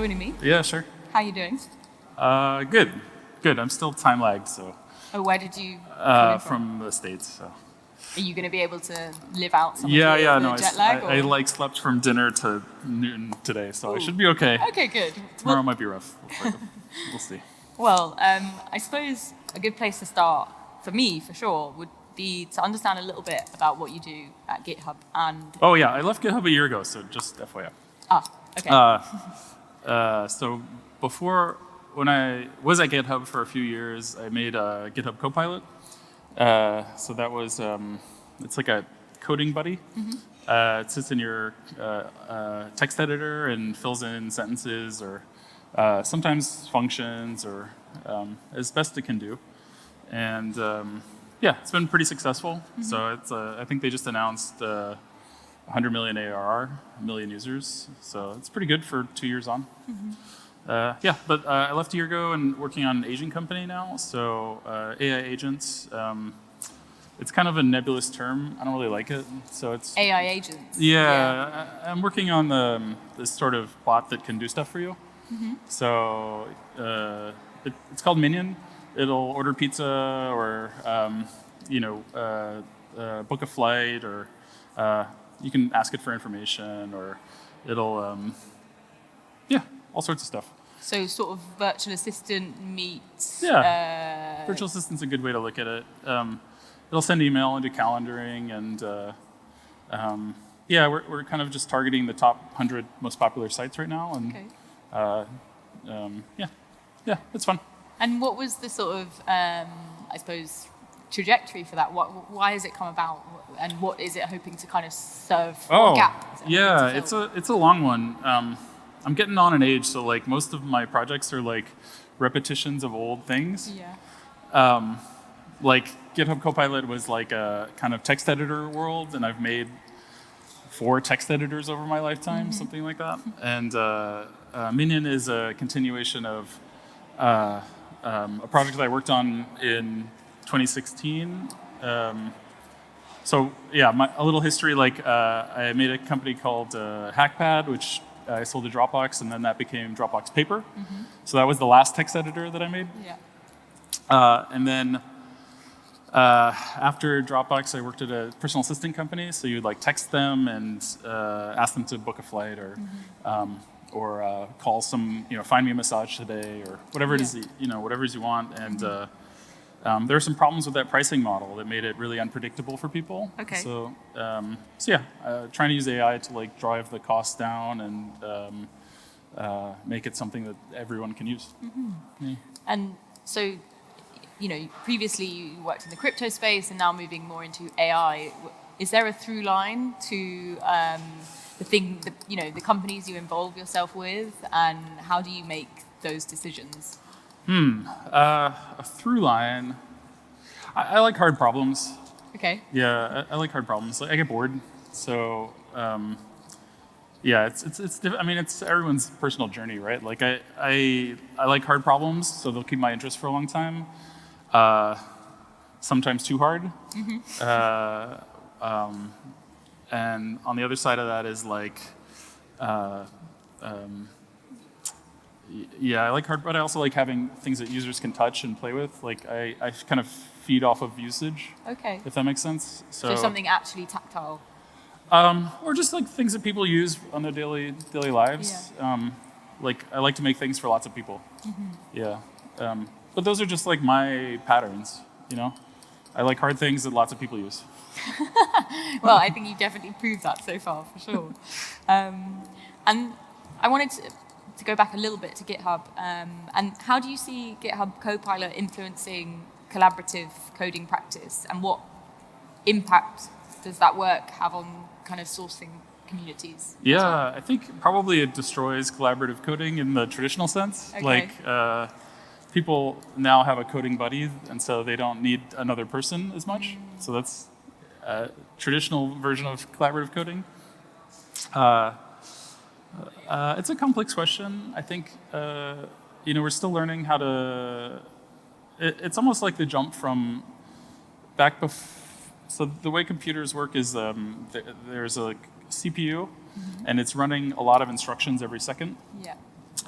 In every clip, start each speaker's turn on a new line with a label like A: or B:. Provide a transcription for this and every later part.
A: joining me.
B: Yeah, sure.
A: How are you doing?
B: Good. I'm still time lagged, so.
A: Oh, where did you come in
B: from the States, so.
A: Are you going to be able to live out some of the jet lag?
B: I slept from dinner to noon today, so I should be okay.
A: Okay, good.
B: Tomorrow might be rough. We'll see.
A: Well, I suppose a good place to start, for me, for sure, would be to understand a little bit about what you do at GitHub and...
B: Oh yeah, I left GitHub a year ago, so just FYI.
A: Okay.
B: So before, when I was at GitHub for a few years, I made a GitHub Copilot. So that was, it's like a coding buddy. Mm-hmm. It sits in your text editor and fills in sentences or sometimes functions or as best it can do. And yeah, it's been pretty successful. Mm-hmm. So it's, I think they just announced 100 million ARR, a million users. So it's pretty good for 2 years on. Mm-hmm. Yeah, but I left a year ago and working on an agent company now. So AI agents, it's kind of a nebulous term. I don't really like it. So it's
A: AI agents.
B: Yeah. I'm working on this sort of bot that can do stuff for you. Mm-hmm. So it's called Minion. It'll order pizza or book a flight, or you can ask it for information, or it'll all sorts of stuff.
A: So sort of virtual assistant meets...
B: Yeah, virtual assistant's a good way to look at it. It'll send email and do calendaring, and we're kind of just targeting the top 100 most popular sites right now, and it's fun.
A: And what was the sort of, I suppose, trajectory for that? Why has it come about, and what is it hoping to kind of serve? What gap?
B: Yeah, it's a long one. I'm getting on in age, so like most of my projects are like repetitions of old things.
A: Yeah.
B: Like GitHub Copilot was like a kind of text editor world, and I've made 4 text editors over my lifetime, mm-hmm. something like that. And Minion is a continuation of a project that I worked on in 2016. So yeah, a little history. Like I made a company called Hackpad, which I sold to Dropbox, and then that became Dropbox Paper. Mm-hmm. So that was the last text editor that I made.
A: Yeah.
B: And then after Dropbox, I worked at a personal assistant company. So you'd like text them and ask them to book a flight, or mm-hmm. Call some, find me a massage today, or whatever it is, whatever it is you want. And there are some problems with that pricing model that made it really unpredictable for people.
A: Okay.
B: So trying to use AI to like drive the costs down and make it something that everyone can use.
A: Mm-hmm.
B: Yeah.
A: And so, previously you worked in the crypto space and now moving more into AI. Is there a through line to the companies you involve yourself with, and how do you make those decisions?
B: A through line. I like hard problems.
A: Okay.
B: Yeah, I like hard problems. I get bored, so it's everyone's personal journey, right? Like I like hard problems, so they'll keep my interest for a long time. Sometimes too hard. Mm-hmm. And on the other side of that is like, I like hard, but I also like having things that users can touch and play with. Like I kind of feed off of usage.
A: Okay.
B: If that makes sense.
A: So something actually tactile.
B: Or just like things that people use on their daily lives. Yeah. Like I like to make things for lots of people. Mm-hmm. Yeah. But those are just like my patterns, I like hard things that lots of people use.
A: Well, I think you've definitely proved that so far, for sure. And I wanted to go back a little bit to GitHub. And how do you see GitHub Copilot influencing collaborative coding practice? And what impact does that work have on kind of sourcing communities?
B: Yeah, I think probably it destroys collaborative coding in the traditional sense.
A: Okay.
B: Like people now have a coding buddy, and so they don't need another person as much. So that's a traditional version of collaborative coding. It's a complex question. I think we're still learning how to. It's almost like the jump from back so the way computers work is there's a CPU, mm-hmm. and it's running a lot of instructions every second.
A: Yeah.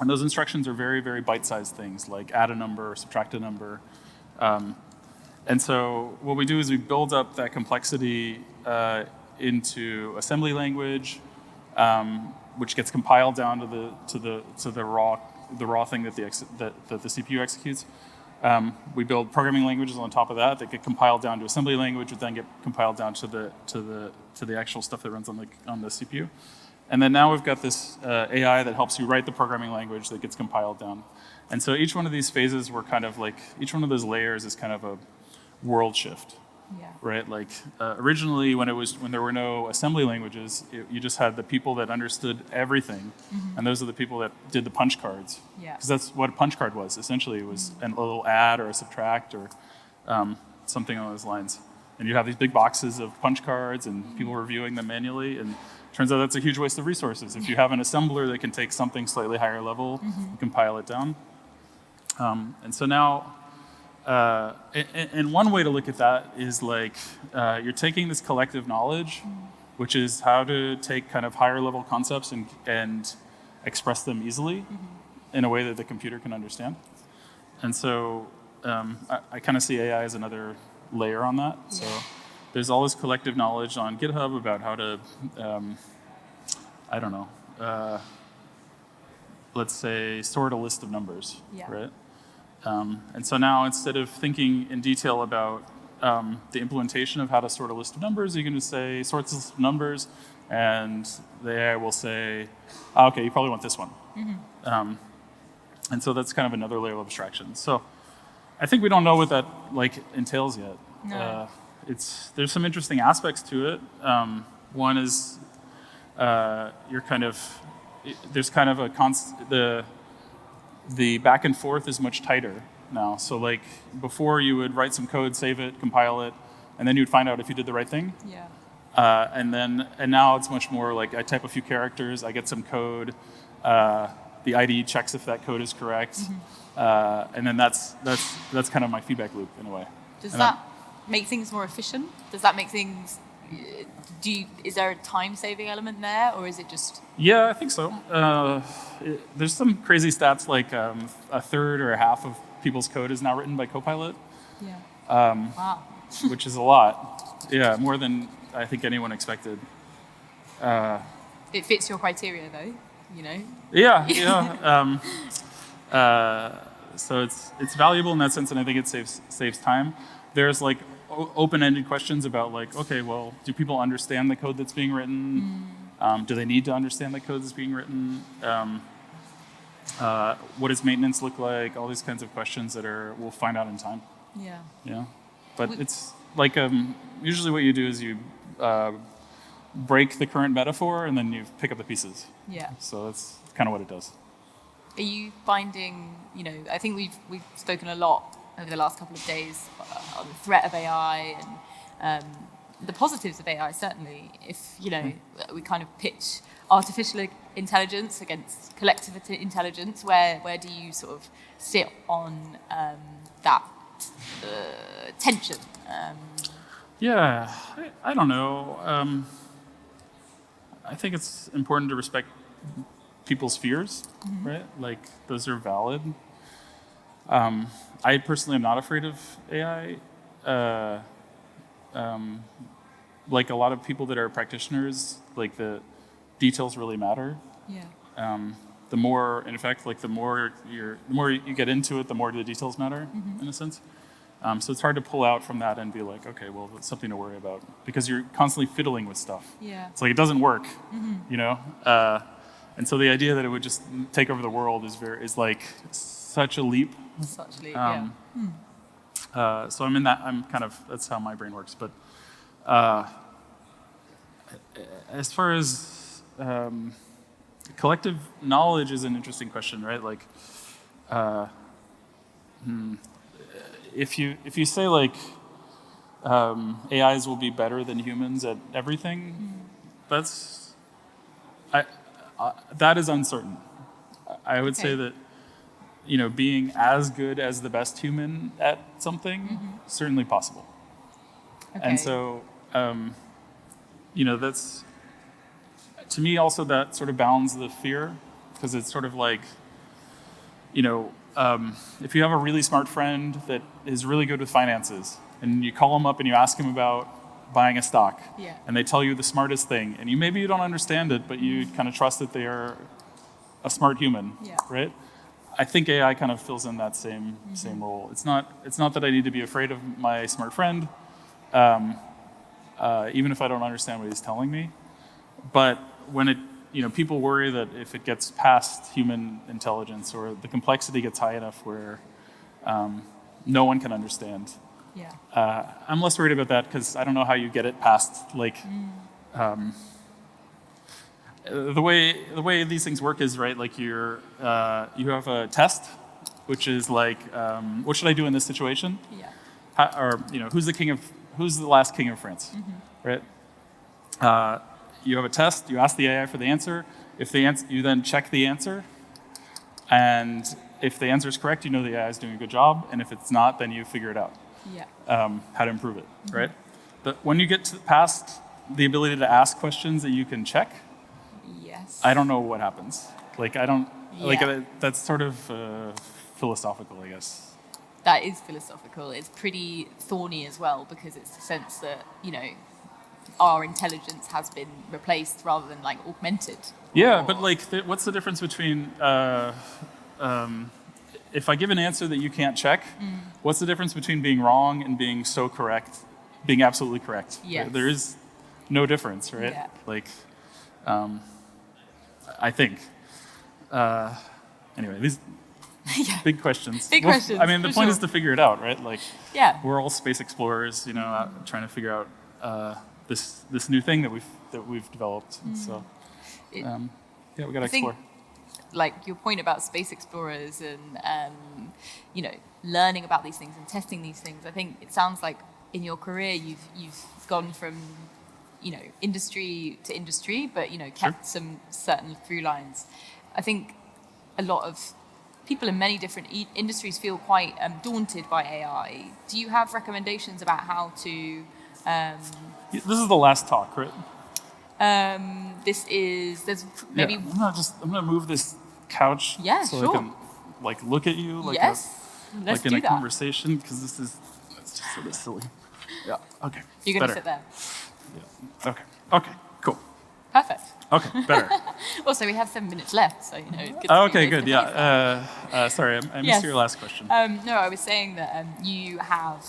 B: And those instructions are very, very bite-sized things, like add a number or subtract a number. And so what we do is we build up that complexity into assembly language, which gets compiled down to the raw thing that the CPU executes. We build programming languages on top of that get compiled down to assembly language, which then get compiled down to the actual stuff that runs on the CPU. And then now we've got this AI that helps you write the programming language that gets compiled down. And so each one of these phases were kind of like, each one of those layers is kind of a world shift, right? Like originally when there were no assembly languages, you just had the people that understood everything. And those are the people that did the punch cards. Because that's what a punch card was. Essentially it was a little add or a subtract or something along those lines. And you have these big boxes of punch cards and people reviewing them manually. And turns out that's a huge waste of resources. If you have an assembler that can take something slightly higher level and compile it down. And so now, and one way to look at that is like, you're taking this collective knowledge, which is how to take kind of higher level concepts and express them easily in a way that the computer can understand. And so I kind of see AI as another layer on that. So there's all this collective knowledge on GitHub about how to, I don't know, let's say sort a list of numbers, right? And so now instead of thinking in detail about the implementation of how to sort a list of numbers, you can just say sorts a list of numbers, and the AI will say, okay, you probably want this one. And so that's kind of another layer of abstraction. So I think we don't know what that entails yet.
A: No.
B: There's some interesting aspects to it. One is there's kind of the back and forth is much tighter now. So like before you would write some code, save it, compile it, and then you'd find out if you did the right thing. And now it's much more like I type a few characters, I get some code, the IDE checks if that code is correct, and then that's kind of my feedback loop in a way.
A: Does that make things more efficient? Does that make things? Is there a time-saving element there, or is it just?
B: Yeah, I think so. There's some crazy stats like a third or a half of people's code is now written by Copilot.
A: Wow.
B: Which is a lot. Yeah, more than I think anyone expected.
A: It fits your criteria, though.
B: Yeah. So it's valuable in that sense, and I think it saves time. There's like open-ended questions about like, okay, well, do people understand the code that's being written? Do they need to understand the code that's being written? What does maintenance look like? All these kinds of questions that we'll find out in time. Yeah. But it's like usually what you do is you break the current metaphor and then you pick up the pieces. So that's kind of what it does.
A: Are you finding, I think we've spoken a lot over the last couple of days on the threat of AI and the positives of AI, certainly. If, we kind of pitch artificial intelligence against collective intelligence, where do you sort of sit on that tension?
B: Yeah, I don't know. I think it's important to respect people's fears, right? Like, those are valid. I personally am not afraid of AI. Like a lot of people that are practitioners, like the details really matter. The more, in fact, like the more you get into it, the more the details matter, in a sense. So it's hard to pull out from that and be like, okay, well, it's something to worry about, because you're constantly fiddling with stuff. It's like it doesn't work, and so the idea that it would just take over the world is like such a leap. So I'm in that. That's how my brain works. But as far as collective knowledge is an interesting question, right? Like, if you say like AIs will be better than humans at everything, that is uncertain. I would say that being as good as the best human at something certainly possible. And so that's, to me, also that sort of bounds the fear, because it's sort of like if you have a really smart friend that is really good with finances, and you call them up and you ask them about buying a stock, and they tell you the smartest thing, and maybe you don't understand it, but you kind of trust that they are a smart human, right? I think AI kind of fills in that same role. It's not that I need to be afraid of my smart friend, even if I don't understand what he's telling me. But when people worry that if it gets past human intelligence or the complexity gets high enough where no one can understand. I'm less worried about that because I don't know how you get it past the way these things work is right. Like you have a test, which is like what should I do in this situation? Who's the last king of France, right? You have a test. You ask the AI for the answer. You then check the answer, and if the answer is correct, you know the AI is doing a good job. And if it's not, then you figure it out. How to improve it, right? But when you get past the ability to ask questions that you can check, I don't know what happens. That's sort of philosophical, I guess.
A: That is philosophical. It's pretty thorny as well because it's the sense that our intelligence has been replaced rather than augmented.
B: But what's the difference between if I give an answer that you can't check, what's the difference between being wrong and being so correct, being absolutely correct?
A: Yes.
B: There is no difference, right? I think. Anyway, these big questions.
A: Big questions.
B: I mean, the point is to figure it out, right? We're all space explorers, trying to figure out this new thing that we've developed. So, we got to explore.
A: Your point about space explorers and learning about these things and testing these things. I think it sounds like in your career you've gone from industry to industry, but kept some certain through lines. I think a lot of people in many different industries feel quite daunted by AI. Do you have recommendations about how to?
B: This is the last talk, right?
A: There's maybe.
B: I'm gonna move this couch so I can look at you
A: Let's
B: in
A: do
B: a
A: that.
B: conversation because it's just sort of silly. Yeah. Okay.
A: You're gonna sit there.
B: Yeah. Okay. Cool.
A: Perfect.
B: Okay. Better.
A: Also, we have 7 minutes left, so good.
B: Okay. Good. Yeah. Sorry, I missed your last question.
A: No, I was saying that you have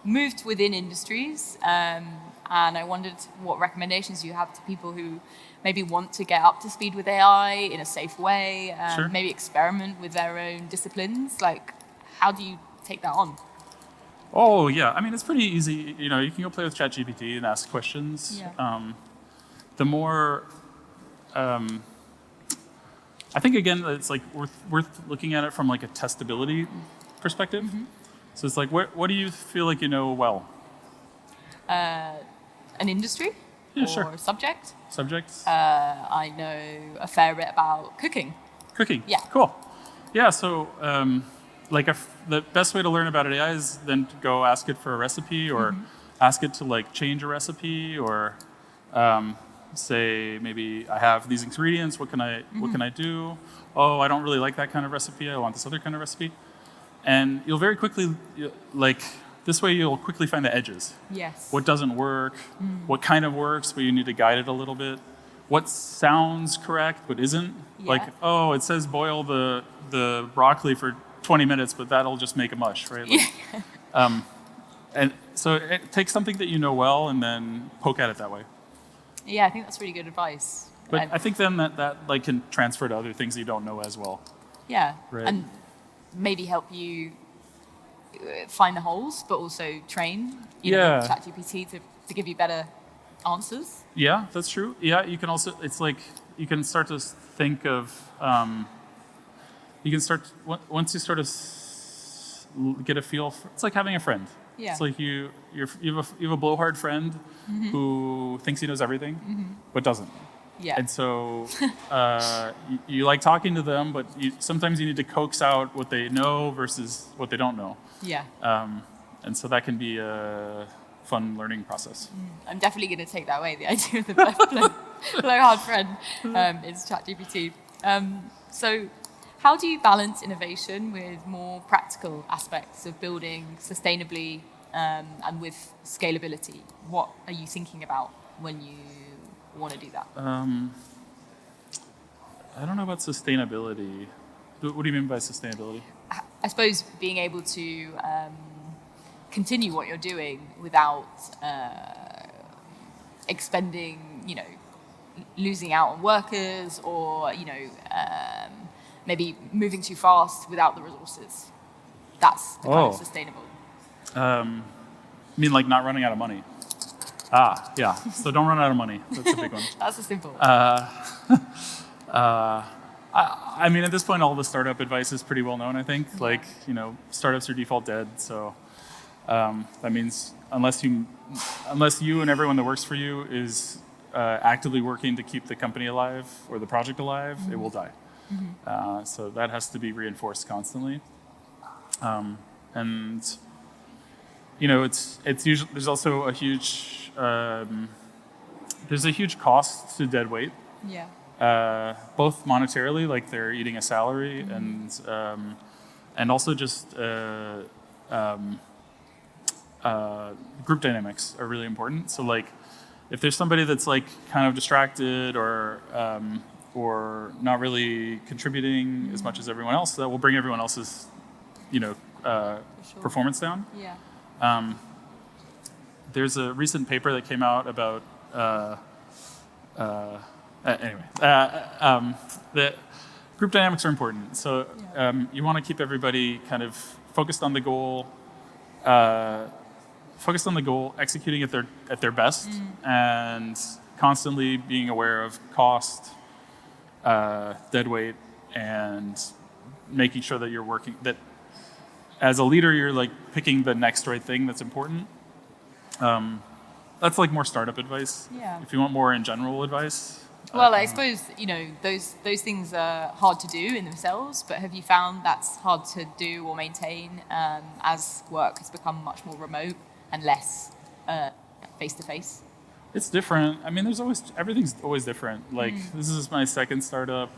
A: moved within industries, and I wondered what recommendations you have to people who maybe want to get up to speed with AI in a safe way, maybe experiment with their own disciplines. How do you take that on?
B: Oh, yeah. I mean, it's pretty easy. You can go play with ChatGPT and ask questions. The more, I think, again, it's worth looking at it from a testability perspective. So it's what do you feel like you know well?
A: An industry?
B: Yeah,
A: or
B: sure.
A: Subject?
B: Subjects?
A: I know a fair bit about cooking.
B: Cooking?
A: Yeah.
B: Cool. Yeah, so the best way to learn about AI is then to go ask it for a recipe or ask it to change a recipe or say maybe I have these ingredients, what can I do? Oh, I don't really like that kind of recipe, I want this other kind of recipe. And you'll very quickly, this way you'll quickly find the edges.
A: Yes.
B: What doesn't work, what kind of works, but you need to guide it a little bit. What sounds correct but isn't.
A: Yeah.
B: It says boil the broccoli for 20 minutes, but that'll just make a mush, right? And so take something that you know well and then poke at it that way.
A: Yeah, I think that's really good advice.
B: But I think then that can transfer to other things you don't know as well.
A: Yeah.
B: Right.
A: And maybe help you find the holes, but also train ChatGPT to give you better answers.
B: Yeah, that's true. Yeah, you can also, you can start to think of, once you sort of get a feel for, it's like having a friend.
A: Yeah.
B: It's you have a blowhard friend who thinks he knows everything, but doesn't.
A: Yeah.
B: And so you like talking to them, but sometimes you need to coax out what they know versus what they don't know.
A: Yeah.
B: And so that can be a fun learning process.
A: I'm definitely going to take that away. The idea of the blowhard friend is ChatGPT. So How do you balance innovation with more practical aspects of building sustainably and with scalability? What are you thinking about when you want to do that?
B: I don't know about sustainability. What do you mean by sustainability?
A: I suppose being able to continue what you're doing without expending, losing out on workers or, maybe moving too fast without the resources. That's the kind of sustainable.
B: You mean like not running out of money? Yeah. So don't run out of money. That's a big one.
A: That's a simple.
B: I mean, at this point, all the startup advice is pretty well known, I think. Yeah. Like, startups are default dead. So that means unless you and everyone that works for you is actively working to keep the company alive or the project alive, it will die. Mm-hmm. So that has to be reinforced constantly. And it's usually there's also a huge there's a huge cost to dead weight.
A: Yeah.
B: Both monetarily, like they're eating a salary, and also just group dynamics are really important. So like, if there's somebody that's like kind of distracted or not really contributing as much as everyone else, that will bring everyone else's, performance down.
A: Yeah.
B: There's a recent paper that came out about the group dynamics are important. So you want to keep everybody kind of focused on the goal, executing at their best, and constantly being aware of cost, dead weight, and making sure that you're working. That as a leader, you're like picking the next right thing that's important. That's like more startup advice.
A: Yeah.
B: If you want more in general advice.
A: Well, I suppose, those things are hard to do in themselves, but have you found that's hard to do or maintain as work has become much more remote and less face-to-face?
B: It's different. I mean, everything's always different. Like, this is my second startup.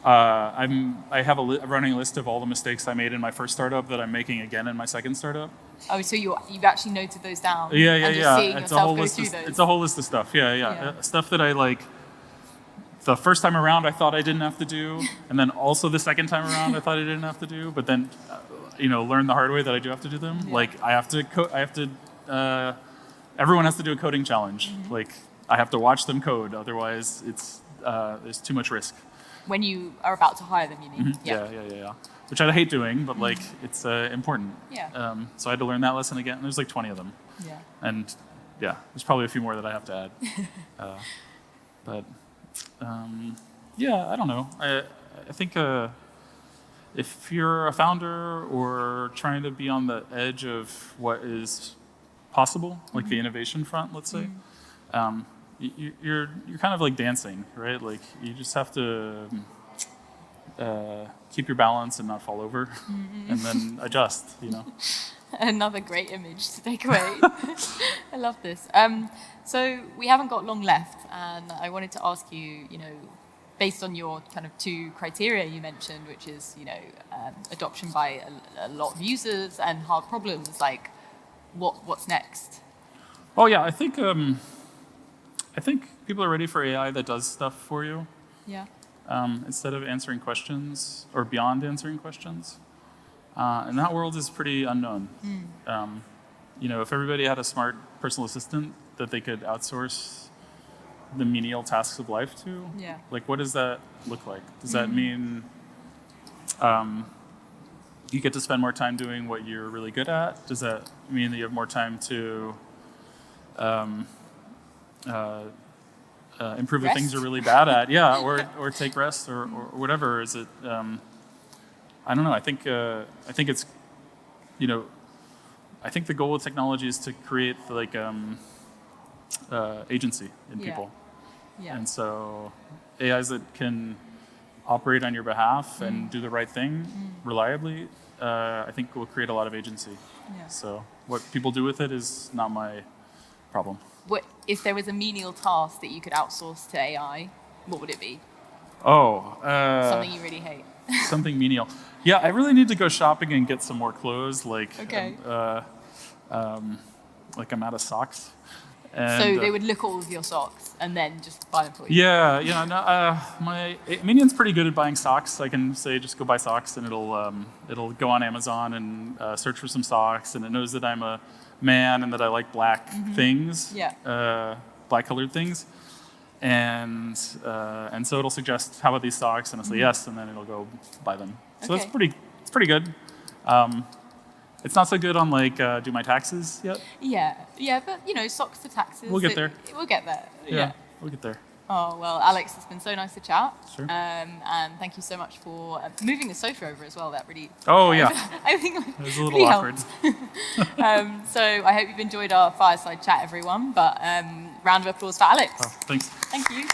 B: I have a running list of all the mistakes I made in my first startup that I'm making again in my second startup.
A: Oh, so you've actually noted those down?
B: Yeah.
A: And just seeing yourself go through those?
B: It's a whole list of stuff. Yeah. Stuff that I like. The first time around, I thought I didn't have to do, and then also the second time around, I thought I didn't have to do. But then, learn the hard way that I do have to do them. Yeah. Like I have to. Everyone has to do a coding challenge. Mm-hmm. Like I have to watch them code, otherwise it's there's too much risk.
A: When you are about to hire them, you mean?
B: Mm-hmm. Yeah. Which I hate doing, but like it's important.
A: Yeah.
B: So I had to learn that lesson again. There's like 20 of them.
A: Yeah.
B: And there's probably a few more that I have to add. But I don't know. I think if you're a founder or trying to be on the edge of what is possible, like the innovation front, let's say, you're kind of like dancing, right? Like you just have to keep your balance and not fall over, and then adjust.
A: Another great image to take away. I love this. So we haven't got long left, and I wanted to ask you, based on your kind of two criteria you mentioned, which is, adoption by a lot of users and hard problems, like what's next?
B: Oh yeah, I think people are ready for AI that does stuff for you.
A: Yeah.
B: Instead of answering questions or beyond answering questions. And that world is pretty unknown. If everybody had a smart personal assistant that they could outsource the menial tasks of life to, like what does that look like? Does that mean you get to spend more time doing what you're really good at? Does that mean that you have more time to improve the things you're really bad at? Yeah, or take rest or whatever. Is it? I don't know. I think it's, I think the goal of technology is to create like agency in people. Yeah. And so AIs that can operate on your behalf and do the right thing reliably, I think will create a lot of agency. Yeah. So what people do with it is not my problem.
A: If there was a menial task that you could outsource to AI, what would it be?
B: Oh.
A: Something you really hate.
B: something menial. Yeah, I really need to go shopping and get some more clothes. Like,
A: Okay.
B: like I'm out of socks. And,
A: So they would look at all of your socks and then just buy them for you.
B: Yeah, yeah. No, Minion's pretty good at buying socks. I can say just go buy socks, and it'll go on Amazon and search for some socks, and it knows that I'm a man and that I like black things, black colored things, and so it'll suggest, how about these socks, and I'll say yes, and then it'll go buy them. So
A: Okay.
B: it's pretty good. It's not so good on like do my taxes yet.
A: Yeah, but socks for taxes.
B: We'll get there.
A: We'll get there.
B: Yeah, we'll get there.
A: Oh well, Alex, it's been so nice to chat.
B: Sure.
A: And thank you so much for moving the sofa over as well. That really.
B: Oh yeah.
A: I think
B: It was a little
A: really
B: awkward.
A: helped. So I hope you've enjoyed our fireside chat, everyone. But round of applause for Alex.
B: Oh, thanks.
A: Thank you.